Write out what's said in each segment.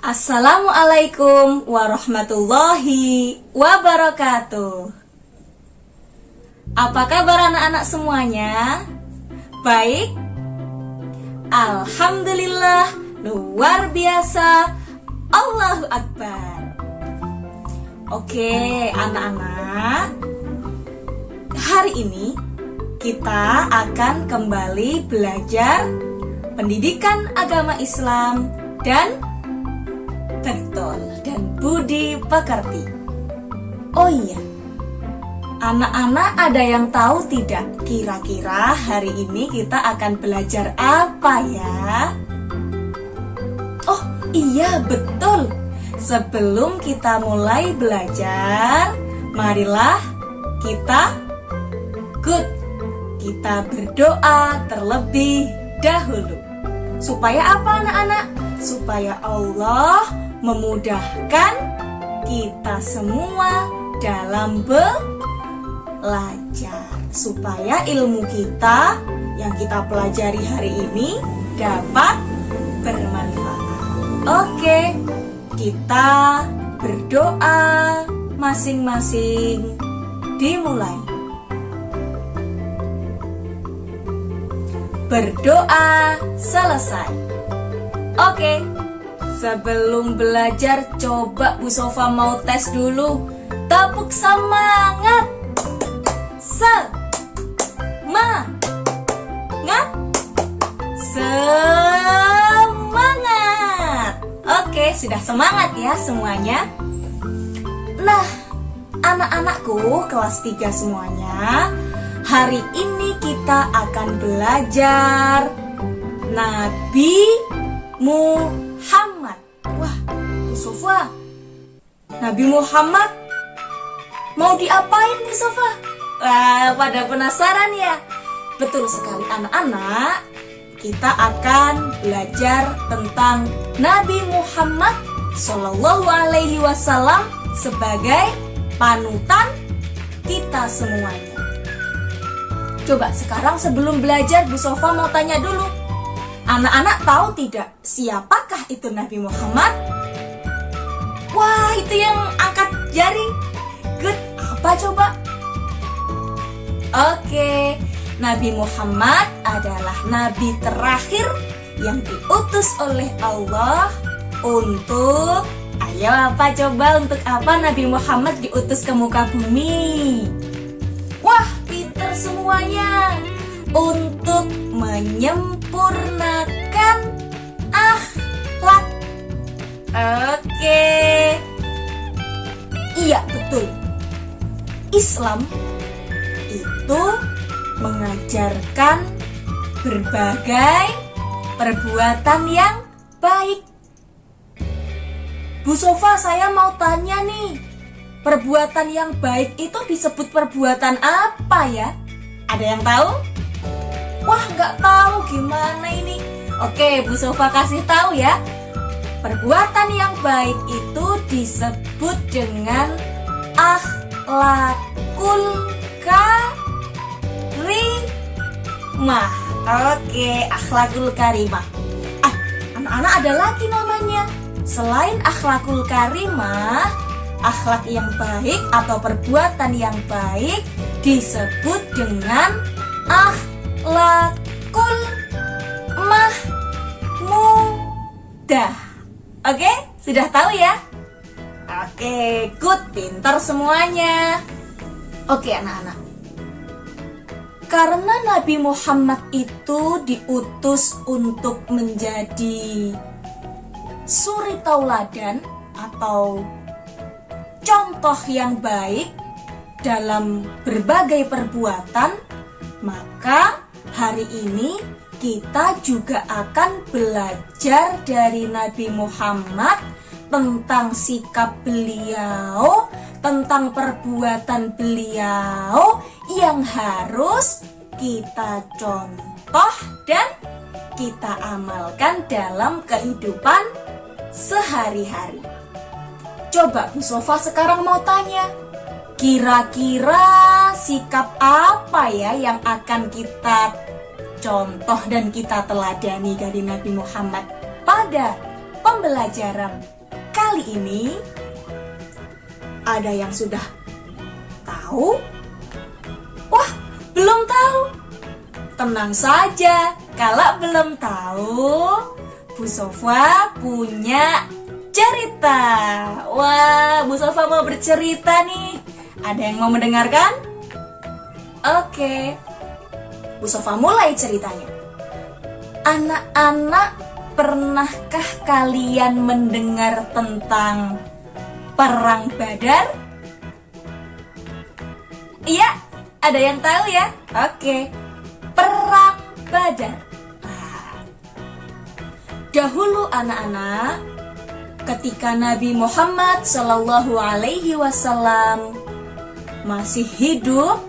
Assalamualaikum warahmatullahi wabarakatuh. Apa kabar anak-anak semuanya? Baik? Alhamdulillah, luar biasa. Allahu Akbar. Oke, anak-anak, hari ini kita akan kembali belajar pendidikan agama Islam dan budi pekerti. Oh iya, anak-anak ada yang tahu tidak? Kira-kira hari ini kita akan belajar apa ya? Oh iya, betul. Sebelum kita mulai belajar, marilah kita berdoa terlebih dahulu. Supaya apa anak-anak? Supaya Allah memudahkan kita semua dalam belajar, supaya ilmu kita yang kita pelajari hari ini dapat bermanfaat. Oke, kita berdoa masing-masing. Dimulai. Berdoa selesai. Oke, sebelum belajar coba Bu Sofa mau tes dulu. Tepuk semangat. Semangat. Oke, sudah semangat ya semuanya. Nah, anak-anakku kelas 3 semuanya, hari ini kita akan belajar Nabi Muhammad. Wah, Bu Sofa, Nabi Muhammad mau diapain Bu Sofa? Wah, pada penasaran ya? Betul sekali anak-anak, kita akan belajar tentang Nabi Muhammad Shallallahu Alaihi Wasallam sebagai panutan kita semuanya. Coba sekarang sebelum belajar Bu Sofa mau tanya dulu, anak-anak tahu tidak siapakah itu Nabi Muhammad? Wah, itu yang angkat jari. Good, apa coba? Oke, Nabi Muhammad adalah nabi terakhir yang diutus oleh Allah untuk, ayo apa coba, untuk apa Nabi Muhammad diutus ke muka bumi? Wah, pinter semuanya. Untuk menyempurnakan akhlak. Oke. Iya, betul. Islam itu mengajarkan berbagai perbuatan yang baik. Bu Sofa, saya mau tanya nih, perbuatan yang baik itu disebut perbuatan apa ya? Ada yang tahu? Wah, nggak tahu, gimana ini? Oke, Bu Sofa kasih tahu ya. Perbuatan yang baik itu disebut dengan akhlakul karimah. Oke, akhlakul karimah. Anak-anak ada lagi namanya. Selain akhlakul karimah, akhlak yang baik atau perbuatan yang baik disebut dengan akhlakul mahmudah. Oke, sudah tahu ya? Oke, good, pintar semuanya. Oke anak-anak, karena Nabi Muhammad itu diutus untuk menjadi suri tauladan atau contoh yang baik dalam berbagai perbuatan, maka hari ini kita juga akan belajar dari Nabi Muhammad tentang sikap beliau, tentang perbuatan beliau yang harus kita contoh dan kita amalkan dalam kehidupan sehari-hari. Coba Bu Sofa sekarang mau tanya, kira-kira sikap apa ya yang akan kita contoh dan kita teladani dari Nabi Muhammad pada pembelajaran kali ini ada yang sudah tahu? Wah, belum tahu. Tenang saja, kalau belum tahu, Bu Sofa punya cerita. Wah, Bu Sofa mau bercerita nih. Ada yang mau mendengarkan? Oke, Bu Sofa mulai ceritanya. Anak-anak, pernahkah kalian mendengar tentang Perang Badar? Iya, ada yang tahu ya? Oke, Perang Badar. Dahulu anak-anak, ketika Nabi Muhammad Sallallahu Alaihi Wasallam masih hidup,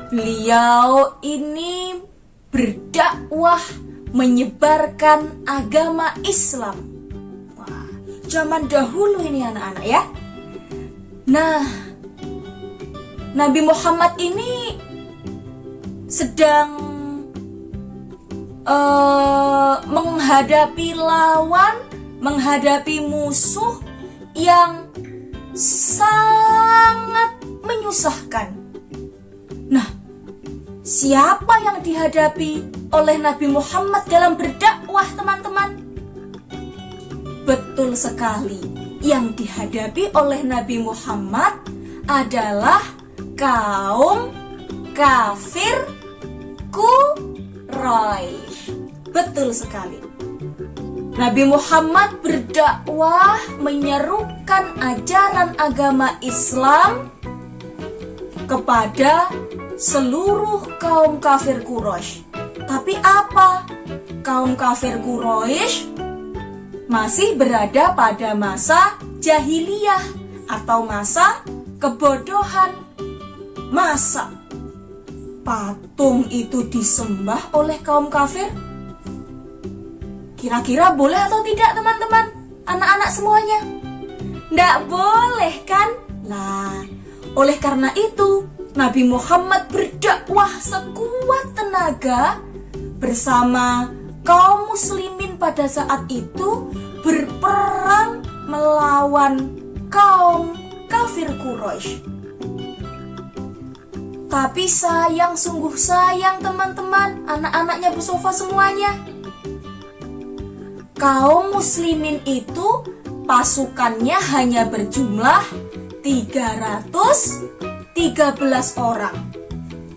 beliau ini berdakwah menyebarkan agama Islam. Wah, zaman dahulu ini anak-anak ya. Nah, Nabi Muhammad ini sedang menghadapi lawan, menghadapi musuh yang sangat menyusahkan. Nah, siapa yang dihadapi oleh Nabi Muhammad dalam berdakwah, teman-teman? Betul sekali, yang dihadapi oleh Nabi Muhammad adalah kaum kafir Quraisy. Betul sekali. Nabi Muhammad berdakwah menyerukan ajaran agama Islam kepada seluruh kaum kafir Quraisy. Tapi apa? Kaum kafir Quraisy masih berada pada masa jahiliyah atau masa kebodohan. Masa patung itu disembah oleh kaum kafir? Kira-kira boleh atau tidak, teman-teman? Anak-anak semuanya? Nggak boleh kan? Nah, oleh karena itu Nabi Muhammad berdakwah sekuat tenaga bersama kaum muslimin pada saat itu, berperang melawan kaum kafir Quraisy. Tapi sayang, sungguh sayang teman-teman, anak-anaknya Bu Sofa semuanya. Kaum muslimin itu pasukannya hanya berjumlah 313 orang.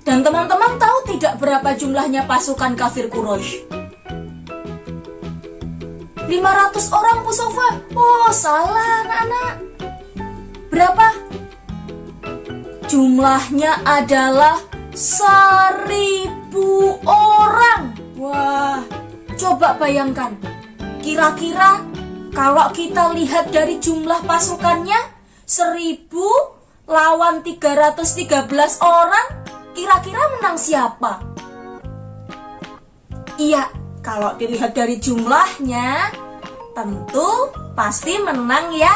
Dan teman-teman tahu tidak berapa jumlahnya pasukan kafir Quraisy? 500 orang, Bu Sofa. Oh, salah anak-anak. Berapa? Jumlahnya adalah 1000 orang. Wah, coba bayangkan. Kira-kira kalau kita lihat dari jumlah pasukannya 1000 lawan 313 orang, kira-kira menang siapa? Iya, kalau dilihat dari jumlahnya, tentu pasti menang ya,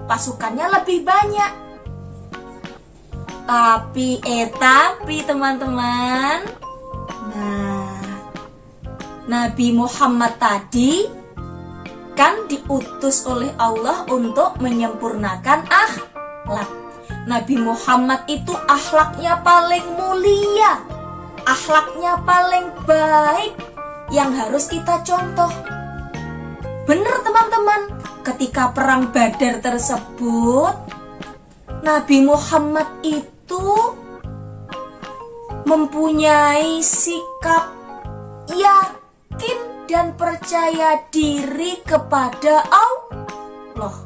pasukannya lebih banyak. Tapi teman-teman, nah, Nabi Muhammad tadi kan diutus oleh Allah untuk menyempurnakan akhlak. Nabi Muhammad itu akhlaknya paling mulia, akhlaknya paling baik yang harus kita contoh. Benar teman-teman, ketika perang Badar tersebut, Nabi Muhammad itu mempunyai sikap yakin dan percaya diri kepada Allah.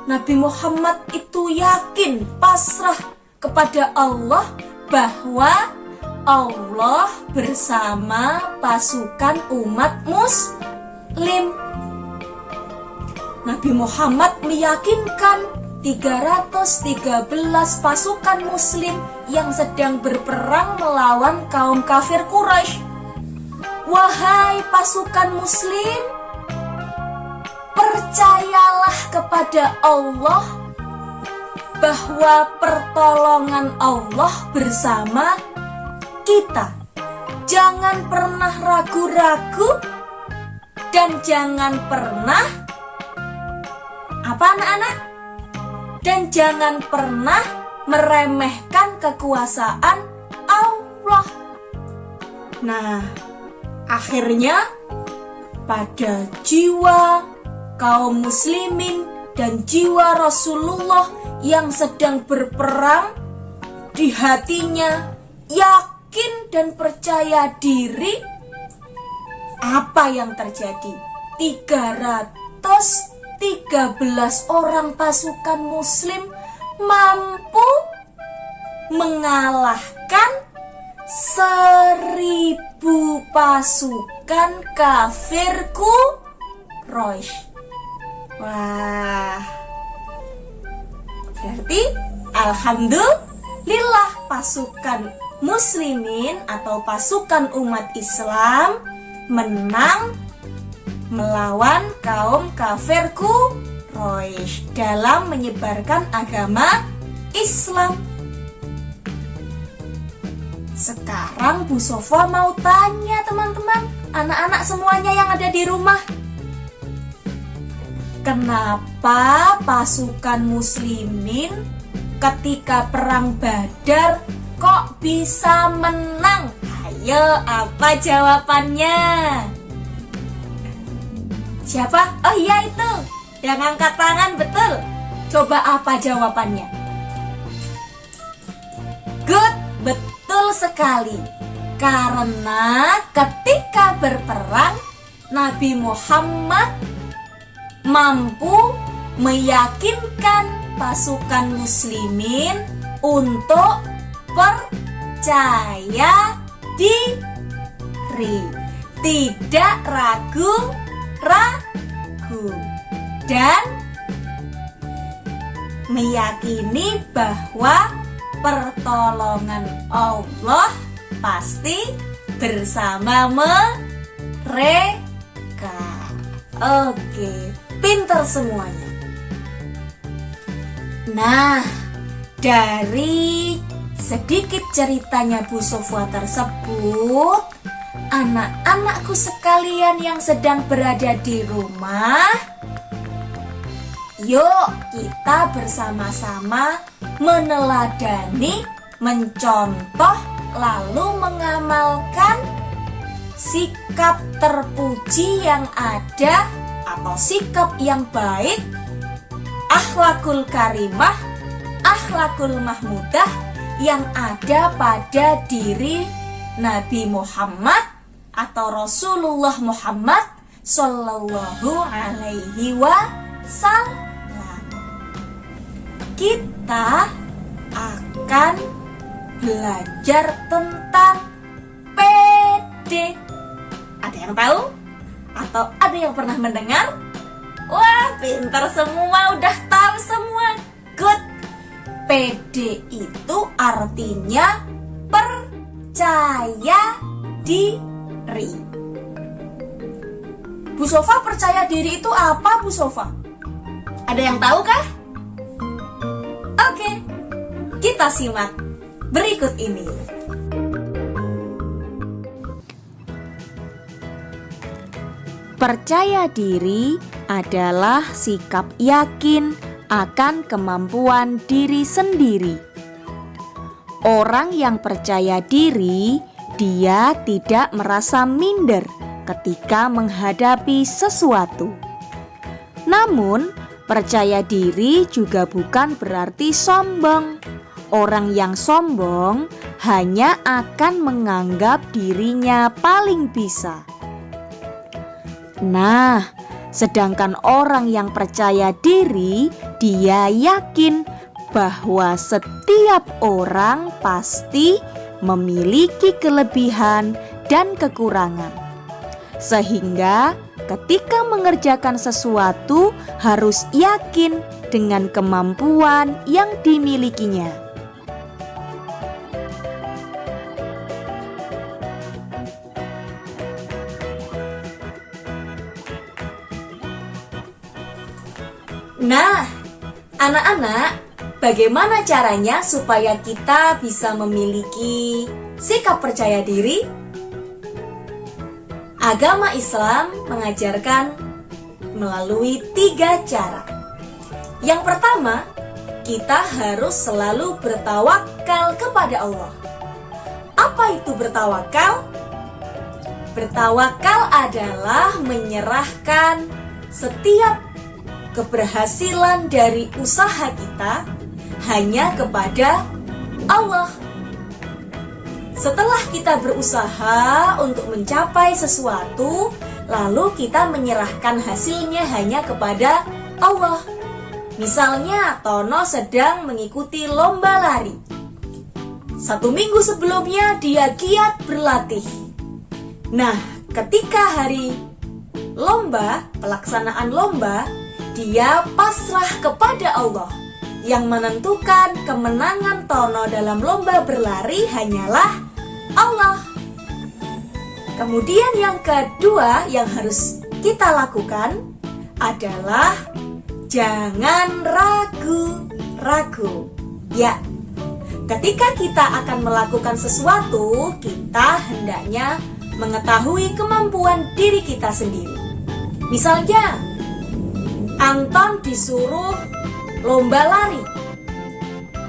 Nabi Muhammad itu yakin, pasrah kepada Allah bahwa Allah bersama pasukan umat muslim. Nabi Muhammad meyakinkan 313 pasukan muslim yang sedang berperang melawan kaum kafir Quraisy. Wahai pasukan muslim, percayalah kepada Allah bahwa pertolongan Allah bersama kita. Jangan pernah ragu-ragu dan jangan pernah Apa anak-anak? Dan jangan pernah meremehkan kekuasaan Allah. Nah, akhirnya pada jiwa kaum muslimin dan jiwa Rasulullah yang sedang berperang, di hatinya yakin dan percaya diri. Apa yang terjadi? 313 orang pasukan muslim mampu mengalahkan 1000 pasukan kafir Quraisy. Wah, berarti alhamdulillah pasukan muslimin atau pasukan umat Islam menang melawan kaum kafir Quraisy dalam menyebarkan agama Islam. Sekarang Bu Sofa mau tanya teman-teman, anak-anak semuanya yang ada di rumah. Kenapa pasukan muslimin ketika perang Badar kok bisa menang? Ayo, apa jawabannya? Siapa? Oh iya itu, yang angkat tangan, betul. Coba apa jawabannya? Good, betul sekali. Karena ketika berperang, Nabi Muhammad mampu meyakinkan pasukan muslimin untuk percaya diri, tidak ragu dan meyakini bahwa pertolongan Allah pasti bersama mereka. Oke, pintar semuanya. Nah, dari sedikit ceritanya Bu Sofwa tersebut, anak-anakku sekalian yang sedang berada di rumah, yuk kita bersama-sama meneladani, mencontoh, lalu mengamalkan sikap terpuji yang ada atau sikap yang baik, akhlakul karimah, akhlakul mahmudah yang ada pada diri Nabi Muhammad atau Rasulullah Muhammad Sallallahu Alaihi Wasallam. Kita akan belajar tentang PD. Ada yang tahu? Atau ada yang pernah mendengar? Wah, pintar semua, udah tahu semua. Good. PD itu artinya percaya diri. Bu Sofa, percaya diri itu apa, Bu Sofa? Ada yang tahu kah? Oke, kita simak berikut ini. Percaya diri adalah sikap yakin akan kemampuan diri sendiri. Orang yang percaya diri, dia tidak merasa minder ketika menghadapi sesuatu. Namun, percaya diri juga bukan berarti sombong. Orang yang sombong hanya akan menganggap dirinya paling bisa. Nah, sedangkan orang yang percaya diri, dia yakin bahwa setiap orang pasti memiliki kelebihan dan kekurangan. Sehingga ketika mengerjakan sesuatu harus yakin dengan kemampuan yang dimilikinya. Nah, anak-anak, bagaimana caranya supaya kita bisa memiliki sikap percaya diri? Agama Islam mengajarkan melalui 3 cara. Yang pertama, kita harus selalu bertawakal kepada Allah. Apa itu bertawakal? Bertawakal adalah menyerahkan setiap keberhasilan dari usaha kita hanya kepada Allah. Setelah kita berusaha untuk mencapai sesuatu, lalu kita menyerahkan hasilnya hanya kepada Allah. Misalnya, Tono sedang mengikuti lomba lari. 1 minggu sebelumnya dia giat berlatih. Nah, ketika hari lomba, pelaksanaan lomba, dia pasrah kepada Allah. Yang menentukan kemenangan Tono dalam lomba berlari hanyalah Allah. Kemudian yang kedua yang harus kita lakukan adalah jangan ragu-ragu. Ya, ketika kita akan melakukan sesuatu, kita hendaknya mengetahui kemampuan diri kita sendiri. Misalnya, Anton disuruh lomba lari.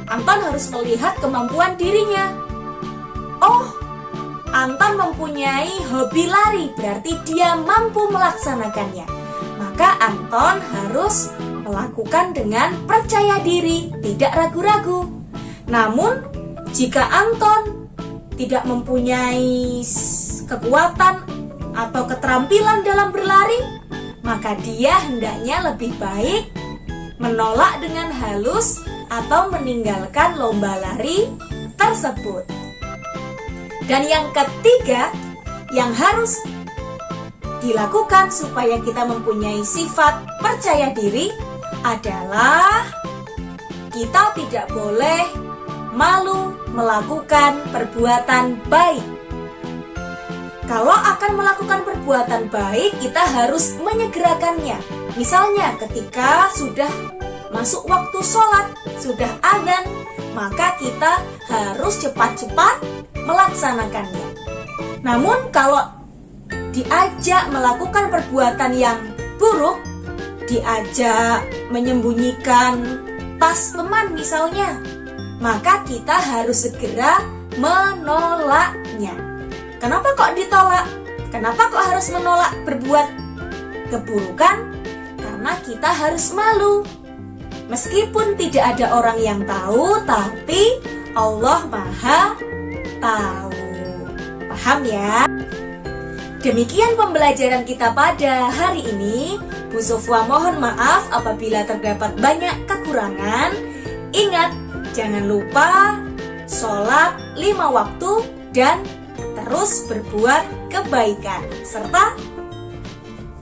Anton harus melihat kemampuan dirinya. Oh, Anton mempunyai hobi lari, berarti dia mampu melaksanakannya. Maka Anton harus melakukan dengan percaya diri, tidak ragu-ragu. Namun, jika Anton tidak mempunyai kekuatan atau keterampilan dalam berlari, maka dia hendaknya lebih baik menolak dengan halus atau meninggalkan lomba lari tersebut. Dan yang ketiga yang harus dilakukan supaya kita mempunyai sifat percaya diri adalah kita tidak boleh malu melakukan perbuatan baik. Kalau akan melakukan perbuatan baik, kita harus menyegerakannya. Misalnya ketika sudah masuk waktu sholat, sudah azan, maka kita harus cepat-cepat melaksanakannya. Namun kalau diajak melakukan perbuatan yang buruk, diajak menyembunyikan tas teman misalnya, maka kita harus segera menolaknya. Kenapa kok ditolak? Kenapa kok harus menolak berbuat keburukan? Karena kita harus malu. Meskipun tidak ada orang yang tahu, tapi Allah Maha tahu. Paham ya? Demikian pembelajaran kita pada hari ini. Bu Sofwa mohon maaf apabila terdapat banyak kekurangan. Ingat, jangan lupa sholat 5 waktu dan terus berbuat kebaikan serta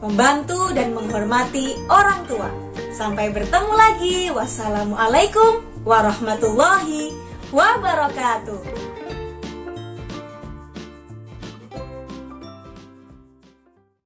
membantu dan menghormati orang tua. Sampai bertemu lagi. Wassalamualaikum warahmatullahi wabarakatuh.